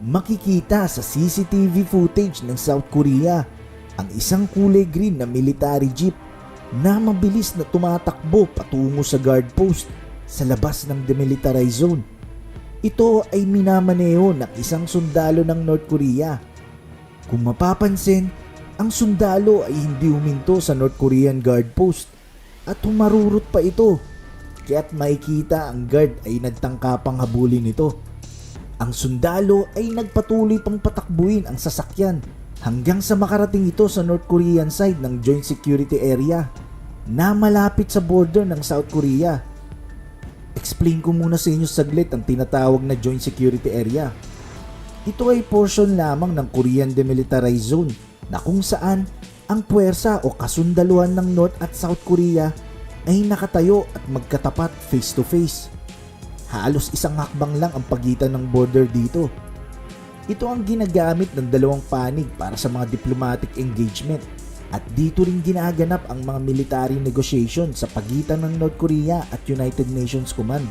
Makikita sa CCTV footage ng South Korea ang isang kulay green na military jeep na mabilis na tumatakbo patungo sa guard post sa labas ng demilitarized zone. Ito ay minamaneho ng isang sundalo ng North Korea. Kung mapapansin, ang sundalo ay hindi huminto sa North Korean guard post at humarurot pa ito, kaya't makikita ang guard ay nagtangkapang habulin ito. Ang sundalo ay nagpatuloy pang patakbuhin ang sasakyan hanggang sa makarating ito sa North Korean side ng Joint Security Area na malapit sa border ng South Korea. Explain ko muna sa inyo saglit ang tinatawag na Joint Security Area. Ito ay portion lamang ng Korean Demilitarized Zone na kung saan ang puwersa o kasundaluhan ng North at South Korea ay nakatayo at magkatapat face to face. Halos isang hakbang lang ang pagitan ng border dito. Ito ang ginagamit ng dalawang panig para sa mga diplomatic engagement at dito rin ginaganap ang mga military negotiation sa pagitan ng North Korea at United Nations Command.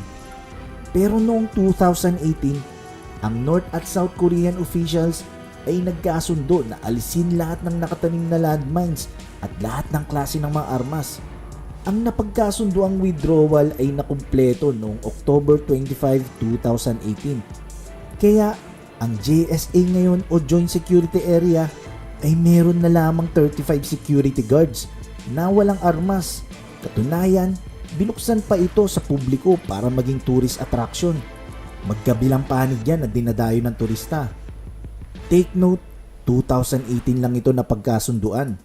Pero noong 2018, ang North at South Korean officials ay nagkasundo na alisin lahat ng nakatanim na landmines at lahat ng klase ng mga armas. Ang napagkasundo ang withdrawal ay nakumpleto noong October 25, 2018. Kaya ang JSA ngayon o Joint Security Area ay meron na lamang 35 security guards na walang armas. Katunayan, binuksan pa ito sa publiko para maging tourist attraction. Magkabilang panig yan na dinadayo ng turista. Take note, 2018 lang ito na pagkasunduan.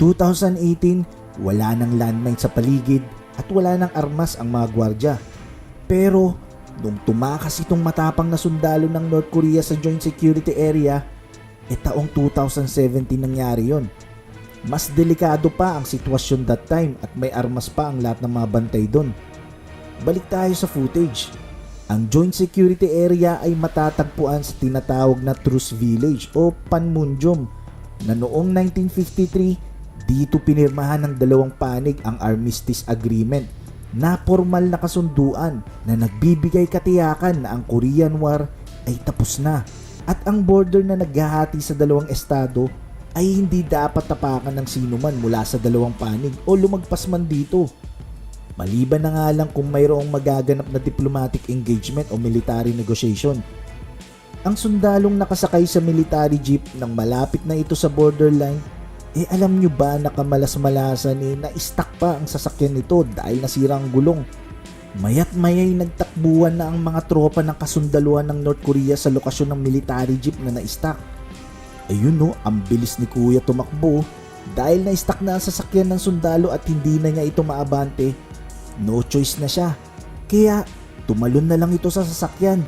2018, wala nang landmine sa paligid at wala nang armas ang mga gwardya. Pero nung tumakas itong matapang na sundalo ng North Korea sa Joint Security Area, taong 2017 nangyari yon. Mas delikado pa ang sitwasyon that time at may armas pa ang lahat ng mga bantay doon. Balik tayo sa footage. Ang Joint Security Area ay matatagpuan sa tinatawag na Truce Village o Panmunjom na noong 1953 dito pinirmahan ng dalawang panig ang Armistice Agreement na formal na kasunduan na nagbibigay katiyakan na ang Korean War ay tapos na at ang border na naghahati sa dalawang estado ay hindi dapat tapakan ng sinuman mula sa dalawang panig o lumagpas man dito. Maliban na nga lang kung mayroong magaganap na diplomatic engagement o military negotiation. Ang sundalong nakasakay sa military jeep nang malapit na ito sa borderline, alam nyo ba na kamalas-malasan na-stuck pa ang sasakyan nito dahil nasira ang gulong. Mayat mayay nagtakbuhan na ang mga tropa ng kasundaluhan ng North Korea sa lokasyon ng military jeep na na-stuck. Ayun no, ang bilis ni Kuya tumakbo dahil na-stuck na ang sasakyan ng sundalo at hindi na niya ito maabante. No choice na siya, kaya tumalon na lang ito sa sasakyan.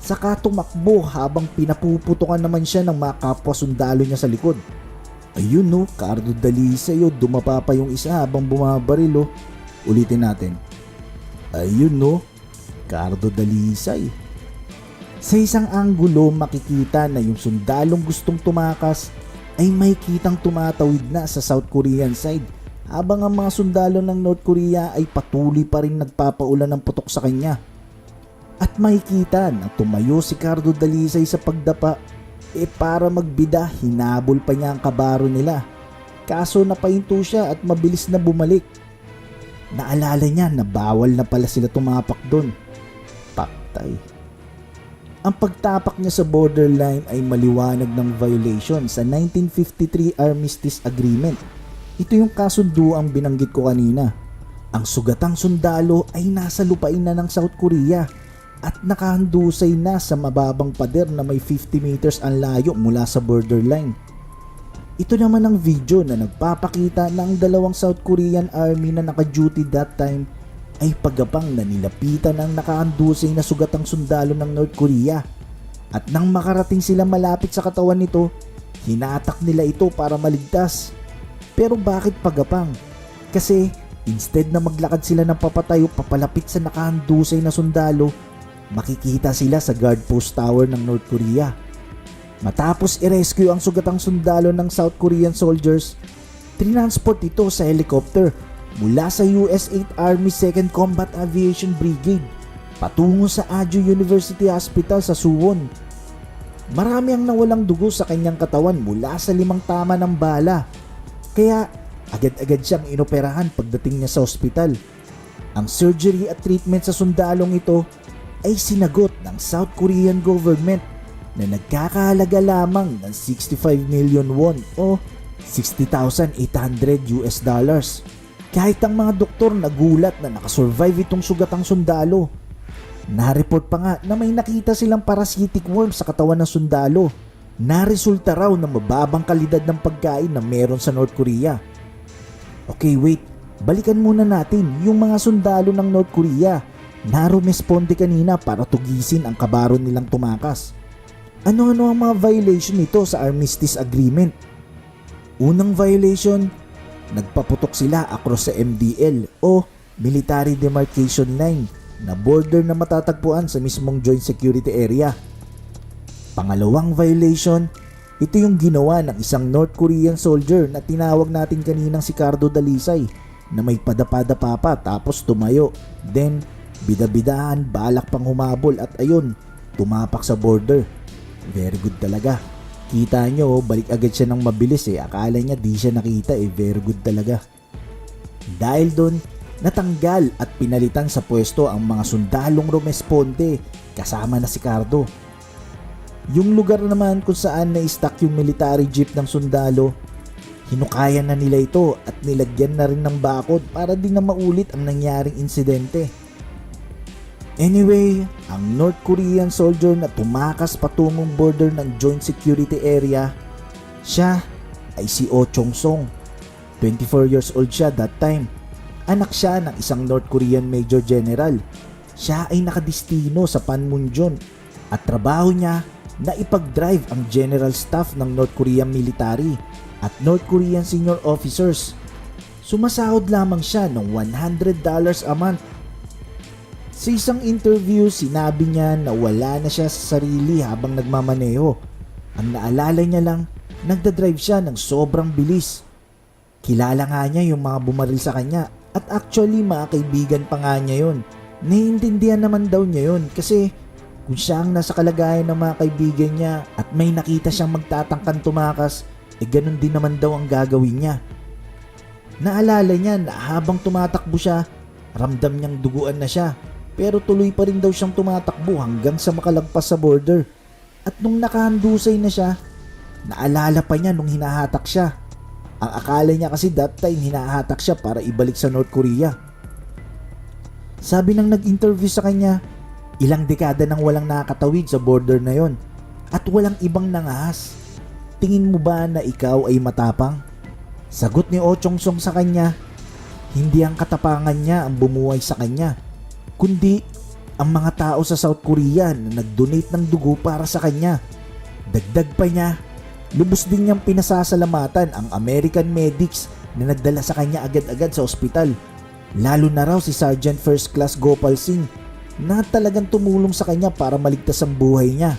Saka tumakbo habang pinapuputukan naman siya ng mga kapwa sundalo niya sa likod. Ayun no, Cardo Dalisay o dumapa pa yung isa habang bumabaril o. Ulitin natin. Ayun no, Cardo Dalisay. Sa isang anggulo makikita na yung sundalong gustong tumakas ay may kitang tumatawid na sa South Korean side habang ang mga sundalo ng North Korea ay patuloy pa rin nagpapaulan ng putok sa kanya. At makikita na tumayo si Cardo Dalisay sa pagdapa para magbida, hinabol pa niya ang kabaro nila. Kaso napahinto siya at mabilis na bumalik. Naalala niya na bawal na pala sila tumapak doon. Patay. Ang pagtapak niya sa borderline ay maliwanag ng violation sa 1953 Armistice Agreement. Ito yung kasunduang binanggit ko kanina. Ang sugatang sundalo ay nasa lupain na ng South Korea at nakahandusay na sa mababang pader na may 50 meters ang layo mula sa borderline. Ito naman ang video na nagpapakita na ang dalawang South Korean army na naka-duty that time ay pagapang na nilapitan ng nakahandusay na sugatang sundalo ng North Korea. At nang makarating sila malapit sa katawan nito, hinatak nila ito para maligtas. Pero bakit pagapang? Kasi instead na maglakad sila ng papatayo papalapit sa nakahandusay na sundalo, makikita sila sa guard post tower ng North Korea. Matapos i-rescue ang sugatang sundalo ng South Korean soldiers, trinansport ito sa helicopter mula sa US 8th Army 2nd Combat Aviation Brigade patungo sa Ajo University Hospital sa Suwon. Marami ang nawalang dugo sa kanyang katawan mula sa 5 tama ng bala. Kaya agad-agad siyang inoperahan pagdating niya sa ospital. Ang surgery at treatment sa sundalong ito ay sinagot ng South Korean government na nagkakahalaga lamang ng 65 million won o $60,800 US dollars. Kahit ang mga doktor nagulat na nakasurvive itong sugatang sundalo. Na-report pa nga na may nakita silang parasitic worm sa katawan ng sundalo na resulta raw ng mababang kalidad ng pagkain na meron sa North Korea. Okay, wait. Balikan muna natin yung mga sundalo ng North Korea na rumesponde kanina para tugisin ang kabaro nilang tumakas. Ano-ano ang mga violation nito sa Armistice Agreement? Unang violation, nagpaputok sila across sa MDL o Military Demarcation Line na border na matatagpuan sa mismong Joint Security Area. Pangalawang violation, ito yung ginawa ng isang North Korean soldier na tinawag natin kaninang si Cardo Dalisay na may padapa-dapa pa tapos tumayo. Then, bida-bidaan, balak pang humabol at ayun, tumapak sa border. Very good talaga. Kita nyo, balik agad siya ng mabilis Akala niya di siya nakita Very good talaga. Dahil doon, natanggal at pinalitan sa pwesto ang mga sundalong rumesponde kasama na si Cardo. Yung lugar naman kung saan na-stack yung military jeep ng sundalo, hinukayan na nila ito at nilagyan na rin ng bakod para di na maulit ang nangyaring insidente. Anyway, ang North Korean soldier na tumakas patungong border ng Joint Security Area, siya ay si Oh Chong-song. 24 years old siya that time. Anak siya ng isang North Korean Major General. Siya ay nakadistino sa Panmunjom at trabaho niya na ipag-drive ang general staff ng North Korean military at North Korean senior officers. Sumasahod lamang siya ng $100 a month. Sa isang interview, sinabi niya na wala na siya sa sarili habang nagmamaneho. Ang naalala niya lang, nagdadrive siya ng sobrang bilis. Kilala nga niya yung mga bumaril sa kanya. At actually mga kaibigan pa nga niya yun. Naiintindihan naman daw niya yun kasi kung siya ang nasa kalagayan ng mga kaibigan niya at may nakita siyang magtatangkang tumakas, ganun din naman daw ang gagawin niya. Naalala niya na habang tumatakbo siya, ramdam niyang duguan na siya pero tuloy pa rin daw siyang tumatakbo hanggang sa makalagpas sa border. At nung nakahandusay na siya, naalala pa niya nung hinahatak siya. Ang akala niya kasi that time hinahatak siya para ibalik sa North Korea. Sabi ng nag-interview sa kanya, ilang dekada nang walang nakatawid sa border na yon at walang ibang nangahas. Tingin mo ba na ikaw ay matapang? Sagot ni Oh Chong-song sa kanya, hindi ang katapangan niya ang bumuhay sa kanya, kundi ang mga tao sa South Korea na nag-donate ng dugo para sa kanya. Dagdag pa niya, lubos din niyang pinasasalamatan ang American medics na nagdala sa kanya agad-agad sa ospital. Lalo na raw si Sergeant First Class Gopal Singh na talagang tumulong sa kanya para maligtas ang buhay niya.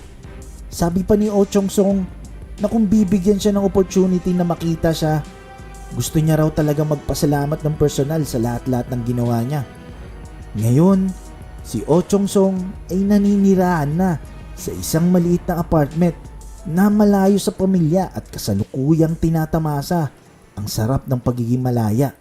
Sabi pa ni Oh Chong-song na kung bibigyan siya ng opportunity na makita siya, gusto niya raw talaga magpasalamat ng personal sa lahat-lahat ng ginawa niya. Ngayon, si Oh Chong-song ay naninirahan na sa isang maliit na apartment na malayo sa pamilya at kasalukuyang tinatamasa ang sarap ng pagiging malaya.